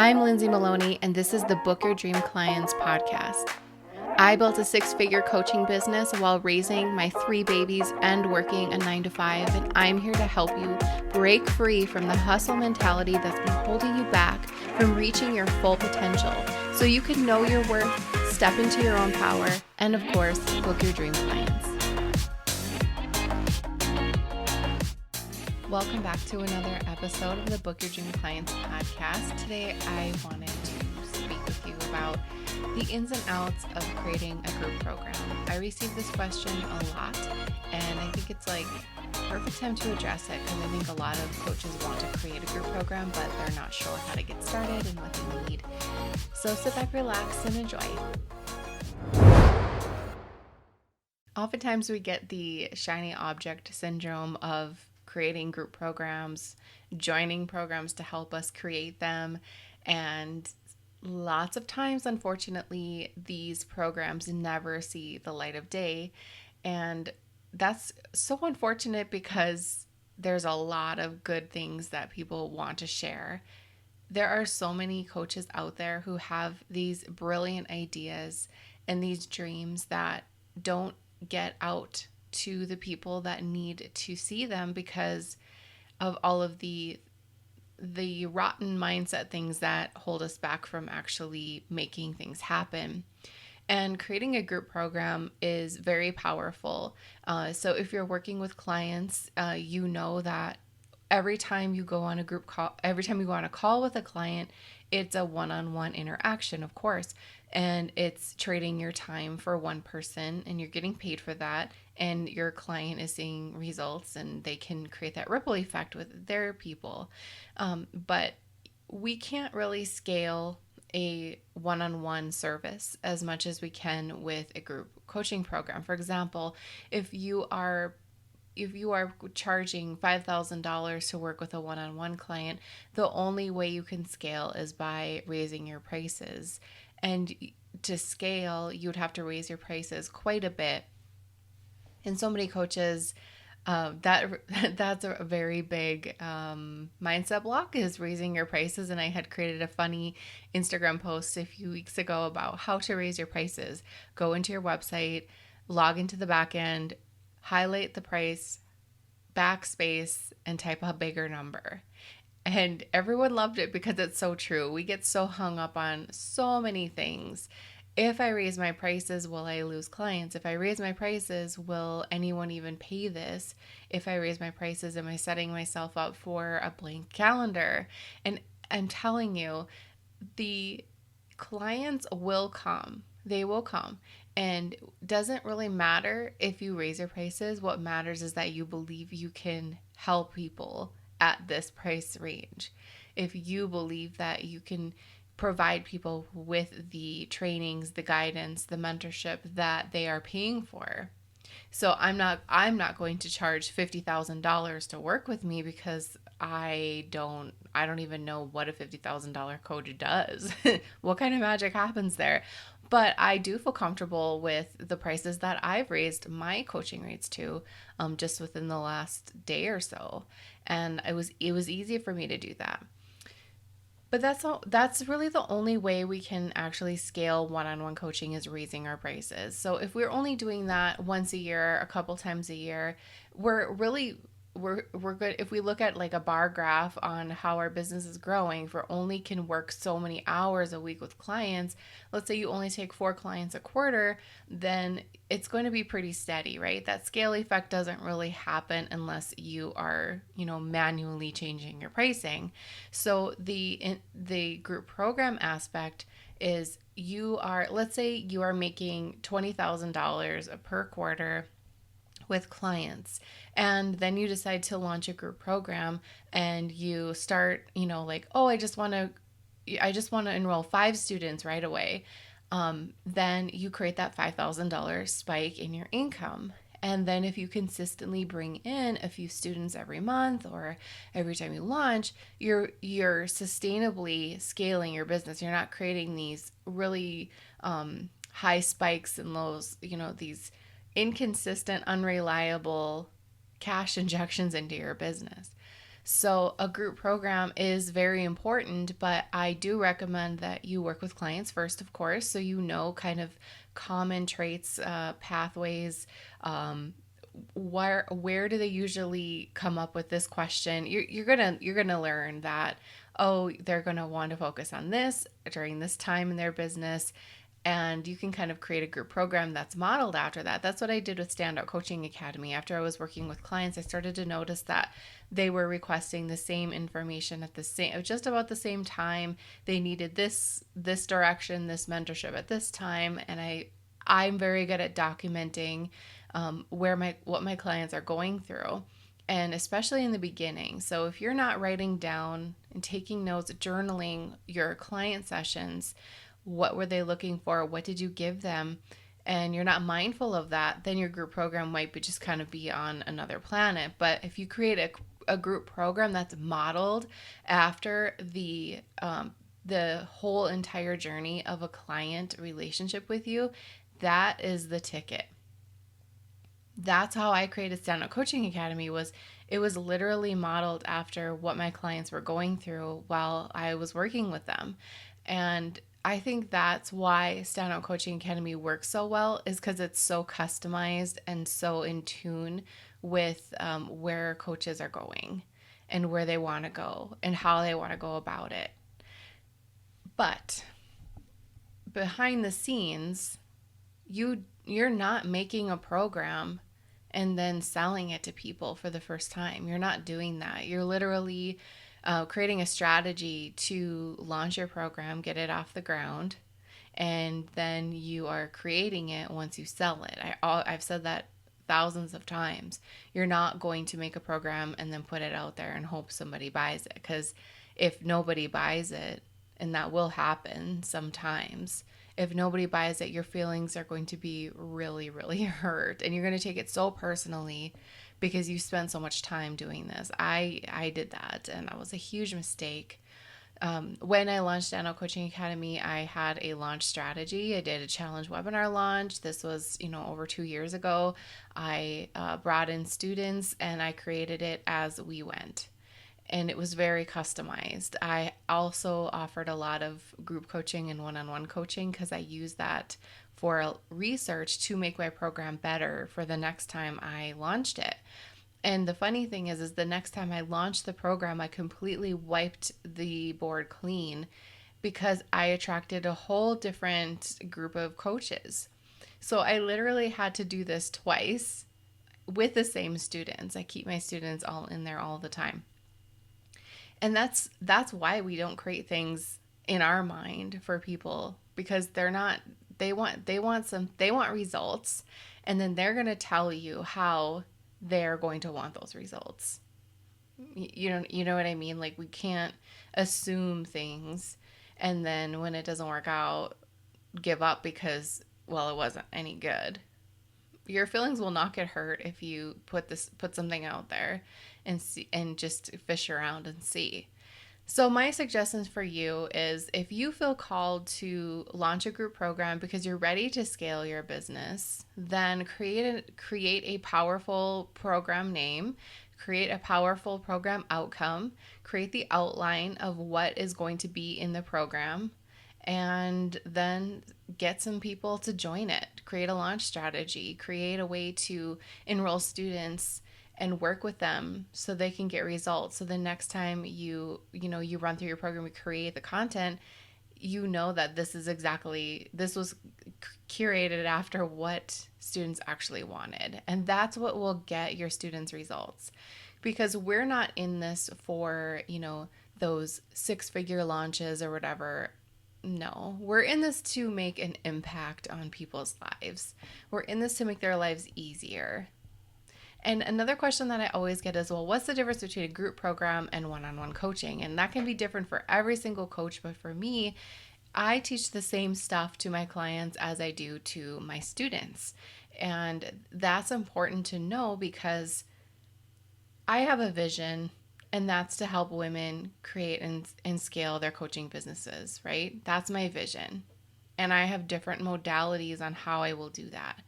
I'm Lindsay Maloney, and this is the Book Your Dream Clients podcast. I built a 6-figure coaching business while raising my 3 babies and working a 9-to-5, and I'm here to help you break free from the hustle mentality that's been holding you back from reaching your full potential so you can know your worth, step into your own power, and of course, book your dream clients. Welcome back to another episode of the Book Your Dream Clients podcast. Today, I wanted to speak with you about the ins and outs of creating a group program. I received this question a lot, and I think it's like perfect time to address it because I think a lot of coaches want to create a group program, but they're not sure how to get started and what they need. So sit back, relax, and enjoy. Oftentimes we get the shiny object syndrome of creating group programs, joining programs to help us create them, and lots of times, unfortunately, these programs never see the light of day, and that's so unfortunate because there's a lot of good things that people want to share. There are so many coaches out there who have these brilliant ideas and these dreams that don't get out to the people that need to see them because of all of the rotten mindset things that hold us back from actually making things happen. And creating a group program is very powerful. So if you're working with clients, you know that every time you go on a group call, every time you go on a call with a client, it's a one-on-one interaction, of course, and it's trading your time for one person, and you're getting paid for that, and your client is seeing results, and they can create that ripple effect with their people. But we can't really scale a one-on-one service as much as we can with a group coaching program. For example, if you are charging $5,000 to work with a one-on-one client, the only way you can scale is by raising your prices. And to scale, you'd have to raise your prices quite a bit. And so many coaches, that's a very big mindset block, is raising your prices. And I had created a funny Instagram post a few weeks ago about how to raise your prices. Go into your website, log into the back end, highlight the price, backspace, and type a bigger number. And everyone loved it because it's so true. We get so hung up on so many things. If I raise my prices, will I lose clients? If I raise my prices, will anyone even pay this? If I raise my prices, am I setting myself up for a blank calendar? And I'm telling you, the clients will come. They will come. And doesn't really matter if you raise your prices. What matters is that you believe you can help people at this price range. If you believe that you can provide people with the trainings, the guidance, the mentorship that they are paying for. So I'm not going to charge $50,000 to work with me because I don't even know what a $50,000 coach does. What kind of magic happens there? But I do feel comfortable with the prices that I've raised my coaching rates to just within the last day or so. And it was easy for me to do that. But that's really the only way we can actually scale one-on-one coaching, is raising our prices. So if we're only doing that once a year, a couple times a year, we're good. If we look at like a bar graph on how our business is growing, if we only can work so many hours a week with clients, let's say you only take 4 clients a quarter, then it's going to be pretty steady, right? That scale effect doesn't really happen unless you are, manually changing your pricing. So the group program aspect is let's say you are making $20,000 per quarter with clients, and then you decide to launch a group program, and you start, I just want to enroll 5 students right away. Then you create that $5,000 spike in your income. And then if you consistently bring in a few students every month or every time you launch, you're sustainably scaling your business. You're not creating these really high spikes and lows, these inconsistent, unreliable cash injections into your business. So a group program is very important, but I do recommend that you work with clients first, of course, so you know kind of common traits, pathways, um, where do they usually come up with this question. You're gonna learn that, oh, they're gonna want to focus on this during this time in their business, and you can kind of create a group program that's modeled after that. That's what I did with Standout Coaching Academy. After I was working with clients, I started to notice that they were requesting the same information at the same, just about the same time. They needed this direction, this mentorship at this time, and I'm very good at documenting what my clients are going through, and especially in the beginning. So if you're not writing down and taking notes, journaling your client sessions, what were they looking for? What did you give them? And you're not mindful of that, then your group program might be just kind of be on another planet. But if you create a group program that's modeled after the whole entire journey of a client relationship with you, that is the ticket. That's how I created Standout Coaching Academy. It was literally modeled after what my clients were going through while I was working with them. And I think that's why Standout Coaching Academy works so well, is because it's so customized and so in tune with where coaches are going and where they want to go and how they want to go about it. But behind the scenes, you're not making a program and then selling it to people for the first time. You're not doing that. You're literally creating a strategy to launch your program, get it off the ground, and then you are creating it once you sell it. I've said that thousands of times. You're not going to make a program and then put it out there and hope somebody buys it, because if nobody buys it, and that will happen sometimes, if nobody buys it, your feelings are going to be really, really hurt, and you're going to take it so personally because you spent so much time doing this. I did that, and that was a huge mistake. When I launched Standout Coaching Academy, I had a launch strategy. I did a challenge webinar launch. This was, over 2 years ago. I brought in students and I created it as we went. And it was very customized. I also offered a lot of group coaching and one-on-one coaching because I use that for research to make my program better for the next time I launched it. And the funny thing is the next time I launched the program, I completely wiped the board clean because I attracted a whole different group of coaches. So I literally had to do this twice with the same students. I keep my students all in there all the time. And that's why we don't create things in our mind for people, because they want results, and then they're going to tell you how they're going to want those results. You know what I mean? Like, we can't assume things and then when it doesn't work out, give up because, well, it wasn't any good. Your feelings will not get hurt if you put something out there and see, and just fish around and see. So my suggestions for you is, if you feel called to launch a group program because you're ready to scale your business, then create a powerful program name, create a powerful program outcome, create the outline of what is going to be in the program, and then get some people to join it. Create a launch strategy, create a way to enroll students and work with them so they can get results. So the next time you run through your program, you create the content, that this was curated after what students actually wanted. And that's what will get your students results, because we're not in this for, those 6-figure launches or whatever. No, we're in this to make an impact on people's lives. We're in this to make their lives easier. And another question that I always get is, well, what's the difference between a group program and one-on-one coaching? And that can be different for every single coach. But for me, I teach the same stuff to my clients as I do to my students. And that's important to know, because I have a vision, and that's to help women create and scale their coaching businesses, right? That's my vision. And I have different modalities on how I will do that.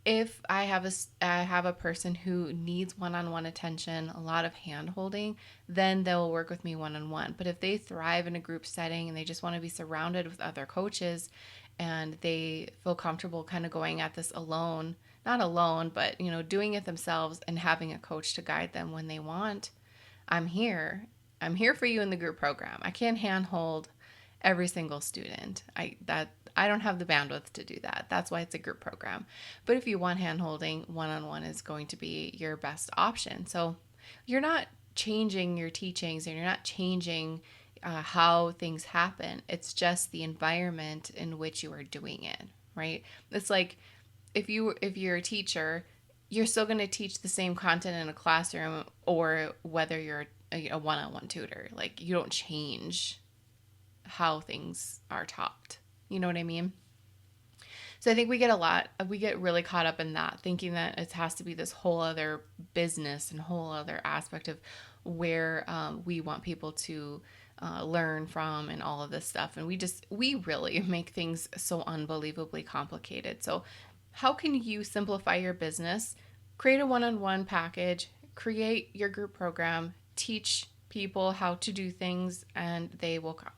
if I have a person who needs one-on-one attention, a lot of hand holding, then they'll work with me one-on-one. But if they thrive in a group setting and they just want to be surrounded with other coaches and they feel comfortable kind of going at this alone, not alone, but doing it themselves and having a coach to guide them when they want, I'm here. I'm here for you in the group program. I can't handhold every single student. I don't have the bandwidth to do that. That's why it's a group program. But if you want handholding, one-on-one is going to be your best option. So you're not changing your teachings and you're not changing how things happen. It's just the environment in which you are doing it, right? It's like if you're a teacher, you're still going to teach the same content in a classroom or whether you're a one-on-one tutor. Like, you don't change how things are taught. You know what I mean? So I think we get really caught up in that, thinking that it has to be this whole other business and whole other aspect of where we want people to learn from and all of this stuff. And we really make things so unbelievably complicated. So how can you simplify your business? Create a one-on-one package, create your group program, teach people how to do things, and they will come.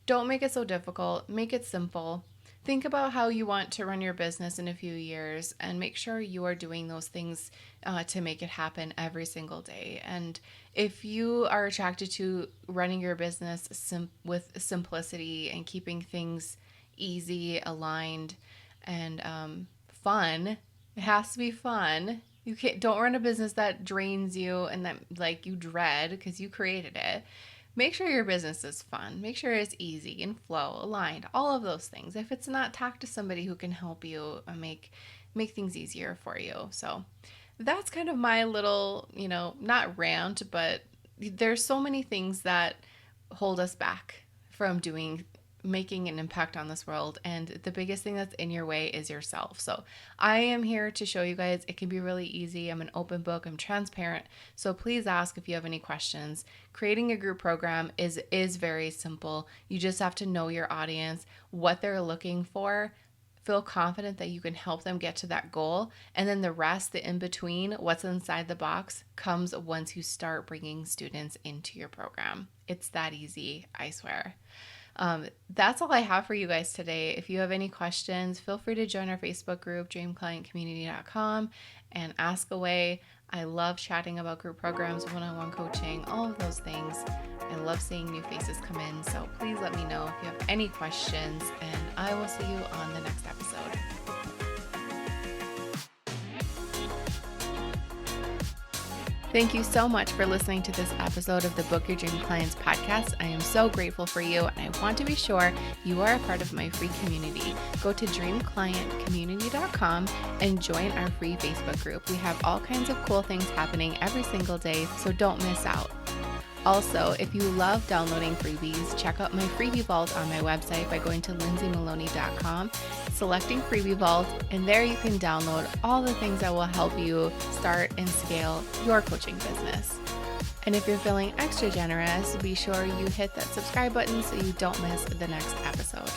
Don't make it so difficult. Make it simple. Think about how you want to run your business in a few years and make sure you are doing those things to make it happen every single day. And if you are attracted to running your business with simplicity and keeping things easy, aligned, and fun, it has to be fun. Don't run a business that drains you and that like you dread because you created it. Make sure your business is fun. Make sure it's easy and flow, aligned, all of those things. If it's not, talk to somebody who can help you make things easier for you. So that's kind of my little, not rant, but there's so many things that hold us back from making an impact on this world, and the biggest thing that's in your way is yourself. So I am here to show you guys it can be really easy. I'm an open book. I'm transparent. So please ask if you have any questions. Creating a group program is very simple. You just have to know your audience, what they're looking for, feel confident that you can help them get to that goal, and then the rest, the in between, what's inside the box, comes once you start bringing students into your program. It's that easy, I swear. That's all I have for you guys today. If you have any questions, feel free to join our Facebook group, dreamclientcommunity.com, and ask away. I love chatting about group programs, one-on-one coaching, all of those things. I love seeing new faces come in. So please let me know if you have any questions, and I will see you on the next episode. Thank you so much for listening to this episode of the Book Your Dream Clients podcast. I am so grateful for you, and I want to be sure you are a part of my free community. Go to dreamclientcommunity.com and join our free Facebook group. We have all kinds of cool things happening every single day, so don't miss out. Also, if you love downloading freebies, check out my Freebie Vault on my website by going to lindsaymaloney.com, selecting Freebie Vault, and there you can download all the things that will help you start and scale your coaching business. And if you're feeling extra generous, be sure you hit that subscribe button so you don't miss the next episode.